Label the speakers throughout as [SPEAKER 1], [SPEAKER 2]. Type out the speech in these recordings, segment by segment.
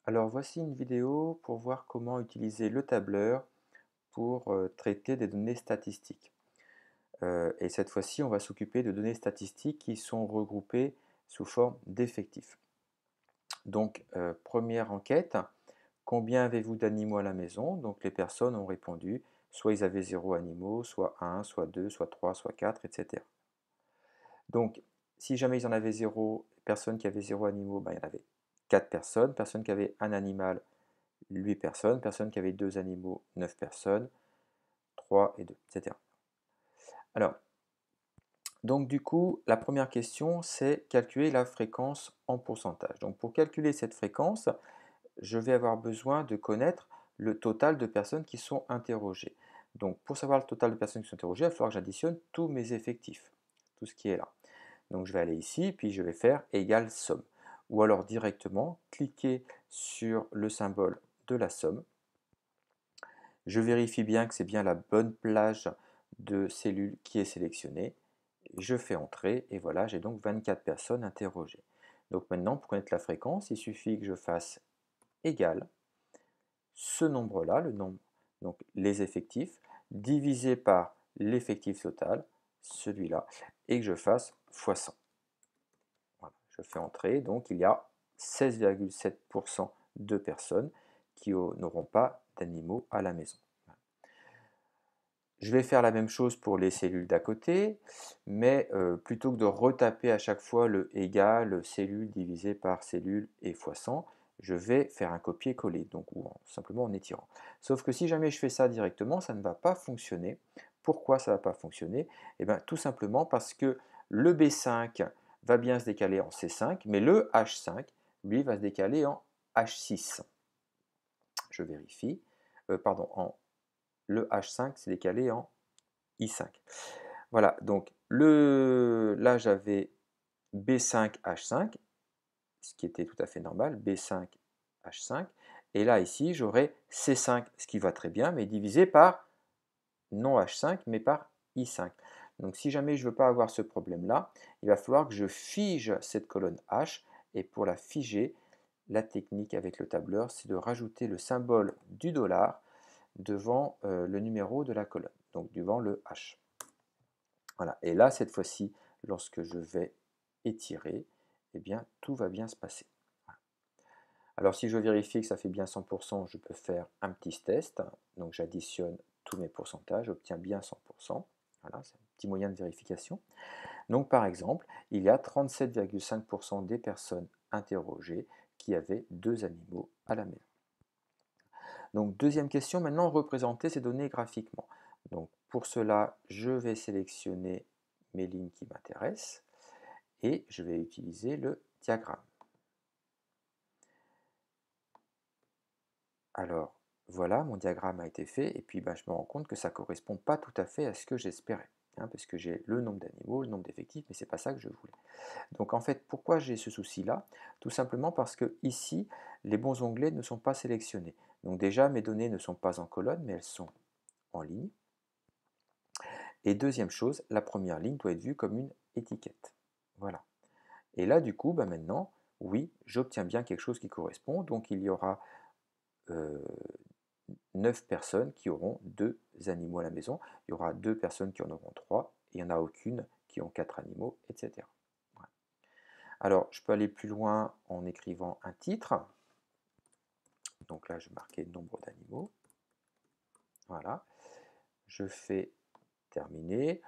[SPEAKER 1] Alors voici une vidéo pour voir comment utiliser le tableur pour traiter des données statistiques. Et cette fois-ci, on va s'occuper de données statistiques qui sont regroupées sous forme d'effectifs. Donc, première enquête, combien avez-vous d'animaux à la maison? Donc les personnes ont répondu, soit ils avaient 0 animaux, soit 1, soit 2, soit 3, soit 4, etc. Donc, si jamais ils en avaient 0, personne qui avait 0 animaux, ben, il y en avait 4 personnes. Personne qui avait un animal, 8 personnes. Personne qui avait 2 animaux, 9 personnes. 3 et 2, etc. Alors, donc du coup, la première question, c'est calculer la fréquence en pourcentage. Donc pour calculer cette fréquence, je vais avoir besoin de connaître le total de personnes qui sont interrogées. Donc pour savoir le total de personnes qui sont interrogées, il va falloir que j'additionne tous mes effectifs, tout ce qui est là. Donc je vais aller ici, puis je vais faire égal somme. Ou alors directement, cliquer sur le symbole de la somme. Je vérifie bien que c'est bien la bonne plage de cellules qui est sélectionnée. Je fais entrer et voilà, j'ai donc 24 personnes interrogées. Donc maintenant, pour connaître la fréquence, il suffit que je fasse égal ce nombre-là, le nombre, donc les effectifs, divisé par l'effectif total, celui-là, et que je fasse fois 100. Voilà, je fais entrer, donc il y a 16,7% de personnes qui n'auront pas d'animaux à la maison. Je vais faire la même chose pour les cellules d'à côté, mais plutôt que de retaper à chaque fois le égal cellule divisé par cellule et fois 100, je vais faire un copier-coller, donc ou simplement en étirant. Sauf que si jamais je fais ça directement, ça ne va pas fonctionner. Pourquoi ça ne va pas fonctionner? Eh bien, tout simplement parce que le B5 va bien se décaler en C5, mais le H5, lui, va se décaler en H6. Je vérifie. Pardon, le H5 s'est décalé en I5. Voilà, donc là j'avais B5H5, ce qui était tout à fait normal, B5H5, et là ici j'aurai C5, ce qui va très bien, mais divisé par, non H5, mais par I5. Donc si jamais je ne veux pas avoir ce problème-là, il va falloir que je fige cette colonne H, et pour la figer, la technique avec le tableur, c'est de rajouter le symbole du dollar devant le numéro de la colonne, donc devant le H. Voilà. Et là, cette fois-ci, lorsque je vais étirer, eh bien, tout va bien se passer. Voilà. Alors, si je vérifie que ça fait bien 100%, je peux faire un petit test. Donc, j'additionne tous mes pourcentages, j'obtiens bien 100%. Voilà, c'est un petit moyen de vérification. Donc, par exemple, il y a 37,5% des personnes interrogées qui avaient 2 animaux à la maison. Donc, deuxième question, maintenant, représenter ces données graphiquement. Donc, pour cela, je vais sélectionner mes lignes qui m'intéressent et je vais utiliser le diagramme. Alors, voilà, mon diagramme a été fait et puis je me rends compte que ça ne correspond pas tout à fait à ce que j'espérais. Parce que j'ai le nombre d'animaux, le nombre d'effectifs, mais ce n'est pas ça que je voulais. Donc en fait, pourquoi j'ai ce souci-là? Tout simplement parce que ici, les bons onglets ne sont pas sélectionnés. Donc déjà, mes données ne sont pas en colonne, mais elles sont en ligne. Et deuxième chose, la première ligne doit être vue comme une étiquette. Voilà. Et là, du coup, maintenant, oui, j'obtiens bien quelque chose qui correspond. Donc il y aura 9 personnes qui auront 2 animaux à la maison. Il y aura 2 personnes qui en auront 3. Et il n'y en a aucune qui ont 4 animaux, etc. Voilà. Alors, je peux aller plus loin en écrivant un titre. Donc là, je vais marquer nombre d'animaux. Voilà. Je fais terminer.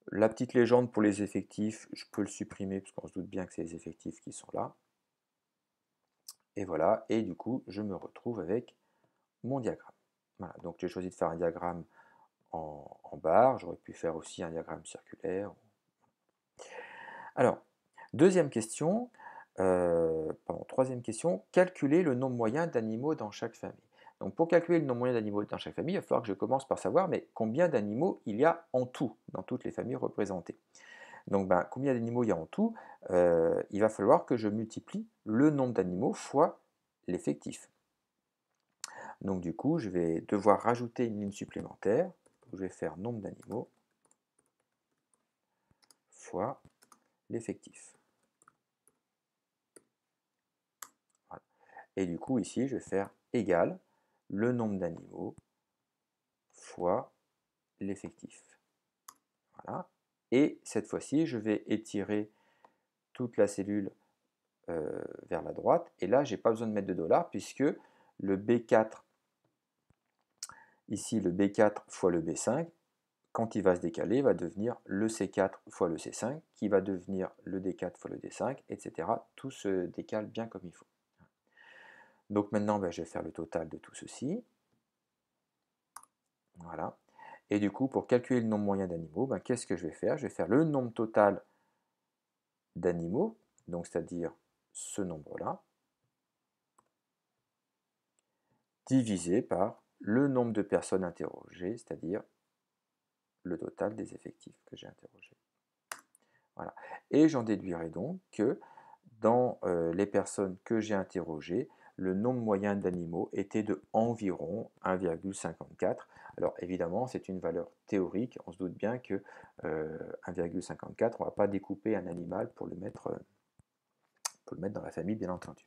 [SPEAKER 1] La petite légende pour les effectifs, je peux le supprimer parce qu'on se doute bien que c'est les effectifs qui sont là. Et voilà, et du coup, je me retrouve avec mon diagramme. Voilà, donc j'ai choisi de faire un diagramme en barre, j'aurais pu faire aussi un diagramme circulaire. Alors, deuxième question, troisième question, calculer le nombre moyen d'animaux dans chaque famille. Donc pour calculer le nombre moyen d'animaux dans chaque famille, il va falloir que je commence par savoir mais combien d'animaux il y a en tout dans toutes les familles représentées. Donc combien d'animaux il y a en tout? Il va falloir que je multiplie le nombre d'animaux fois l'effectif. Donc du coup, je vais devoir rajouter une ligne supplémentaire. Je vais faire nombre d'animaux fois l'effectif. Voilà. Et du coup, ici, je vais faire égal le nombre d'animaux fois l'effectif. Voilà. Et cette fois-ci, je vais étirer toute la cellule vers la droite. Et là, je n'ai pas besoin de mettre de dollars puisque le B4, ici le B4 fois le B5, quand il va se décaler, va devenir le C4 fois le C5, qui va devenir le D4 fois le D5, etc. Tout se décale bien comme il faut. Donc maintenant, je vais faire le total de tout ceci. Voilà. Et du coup, pour calculer le nombre moyen d'animaux, qu'est-ce que je vais faire? Je vais faire le nombre total d'animaux, donc c'est-à-dire ce nombre-là, divisé par le nombre de personnes interrogées, c'est-à-dire le total des effectifs que j'ai interrogés. Voilà. Et j'en déduirai donc que dans les personnes que j'ai interrogées, le nombre moyen d'animaux était de environ 1,54. Alors évidemment, c'est une valeur théorique. On se doute bien que 1,54, on ne va pas découper un animal pour le mettre dans la famille, bien entendu.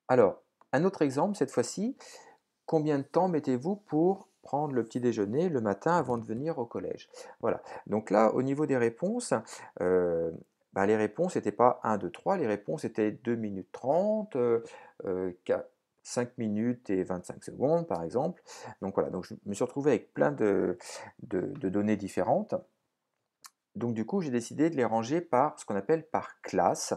[SPEAKER 1] Alors, un autre exemple, cette fois-ci, combien de temps mettez-vous pour prendre le petit déjeuner le matin avant de venir au collège? Voilà. Donc là, au niveau des réponses, les réponses n'étaient pas 1, 2, 3, les réponses étaient 2 minutes 30, 5 minutes et 25 secondes, par exemple. Donc voilà, donc je me suis retrouvé avec plein de données différentes. Donc du coup, j'ai décidé de les ranger par ce qu'on appelle par classe.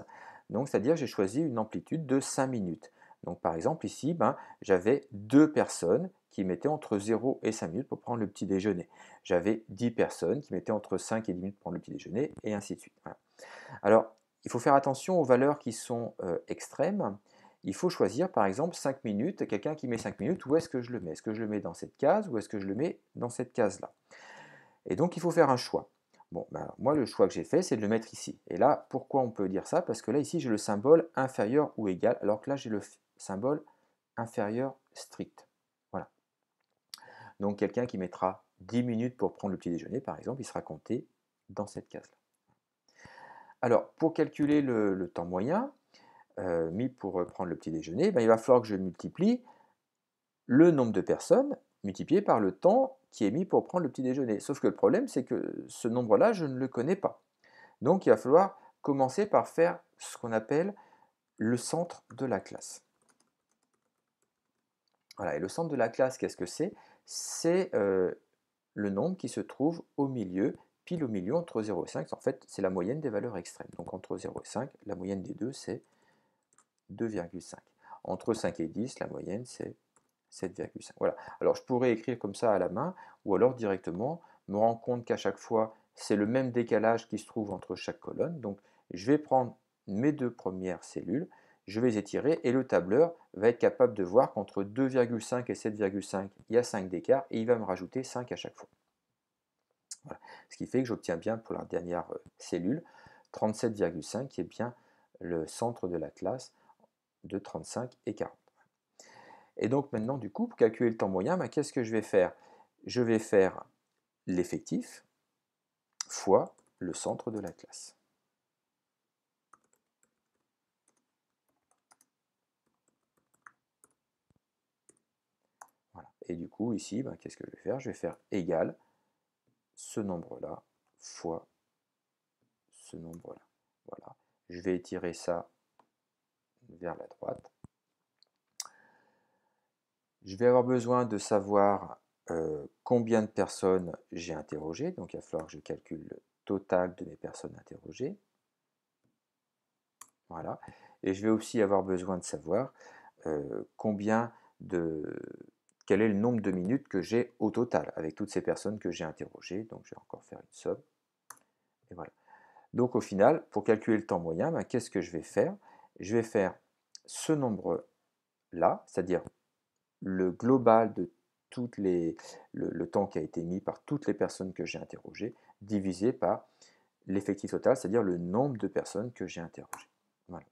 [SPEAKER 1] Donc c'est-à-dire j'ai choisi une amplitude de 5 minutes. Donc par exemple ici, j'avais 2 personnes qui mettaient entre 0 et 5 minutes pour prendre le petit déjeuner. J'avais 10 personnes qui mettaient entre 5 et 10 minutes pour prendre le petit déjeuner, et ainsi de suite. Voilà. Alors, il faut faire attention aux valeurs qui sont extrêmes. Il faut choisir par exemple 5 minutes, quelqu'un qui met 5 minutes, où est-ce que je le mets? Est-ce que je le mets dans cette case ou est-ce que je le mets dans cette case-là? Et donc il faut faire un choix. Bon, moi, le choix que j'ai fait, c'est de le mettre ici. Et là, pourquoi on peut dire ça? Parce que là, ici, j'ai le symbole inférieur ou égal, alors que là, j'ai le symbole inférieur strict. Voilà. Donc, quelqu'un qui mettra 10 minutes pour prendre le petit déjeuner, par exemple, il sera compté dans cette case-là. Alors, pour calculer le temps moyen mis pour prendre le petit déjeuner, il va falloir que je multiplie le nombre de personnes multiplié par le temps qui est mis pour prendre le petit déjeuner. Sauf que le problème, c'est que ce nombre-là, je ne le connais pas. Donc, il va falloir commencer par faire ce qu'on appelle le centre de la classe. Voilà, et le centre de la classe, qu'est-ce que c'est? C'est le nombre qui se trouve au milieu, pile au milieu, entre 0 et 5. En fait, c'est la moyenne des valeurs extrêmes. Donc, entre 0 et 5, la moyenne des deux, c'est 2,5. Entre 5 et 10, la moyenne, c'est 7,5. Voilà. Alors, je pourrais écrire comme ça à la main, ou alors directement me rendre compte qu'à chaque fois, c'est le même décalage qui se trouve entre chaque colonne. Donc, je vais prendre mes deux premières cellules, je vais les étirer, et le tableur va être capable de voir qu'entre 2,5 et 7,5, il y a 5 d'écart, et il va me rajouter 5 à chaque fois. Voilà. Ce qui fait que j'obtiens bien pour la dernière cellule 37,5, qui est bien le centre de la classe de 35 et 40. Et donc maintenant, du coup, pour calculer le temps moyen, qu'est-ce que je vais faire? Je vais faire l'effectif fois le centre de la classe. Voilà. Et du coup, ici, qu'est-ce que je vais faire? Je vais faire égal ce nombre-là fois ce nombre-là. Voilà. Je vais étirer ça vers la droite. Je vais avoir besoin de savoir combien de personnes j'ai interrogées. Donc, il va falloir que je calcule le total de mes personnes interrogées. Voilà. Et je vais aussi avoir besoin de savoir quel est le nombre de minutes que j'ai au total avec toutes ces personnes que j'ai interrogées. Donc, je vais encore faire une somme. Et voilà. Donc, au final, pour calculer le temps moyen, qu'est-ce que je vais faire? Je vais faire ce nombre-là, c'est-à-dire le global de le temps qui a été mis par toutes les personnes que j'ai interrogées, divisé par l'effectif total, c'est-à-dire le nombre de personnes que j'ai interrogées. Voilà.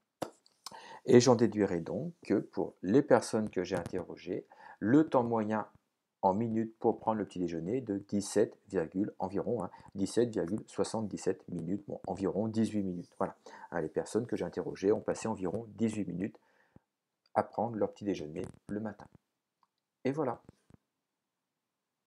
[SPEAKER 1] Et j'en déduirai donc que pour les personnes que j'ai interrogées, le temps moyen en minutes pour prendre le petit déjeuner de 17, environ 17,77 minutes, environ 18 minutes. Voilà. Les personnes que j'ai interrogées ont passé environ 18 minutes à prendre leur petit déjeuner le matin. Et voilà.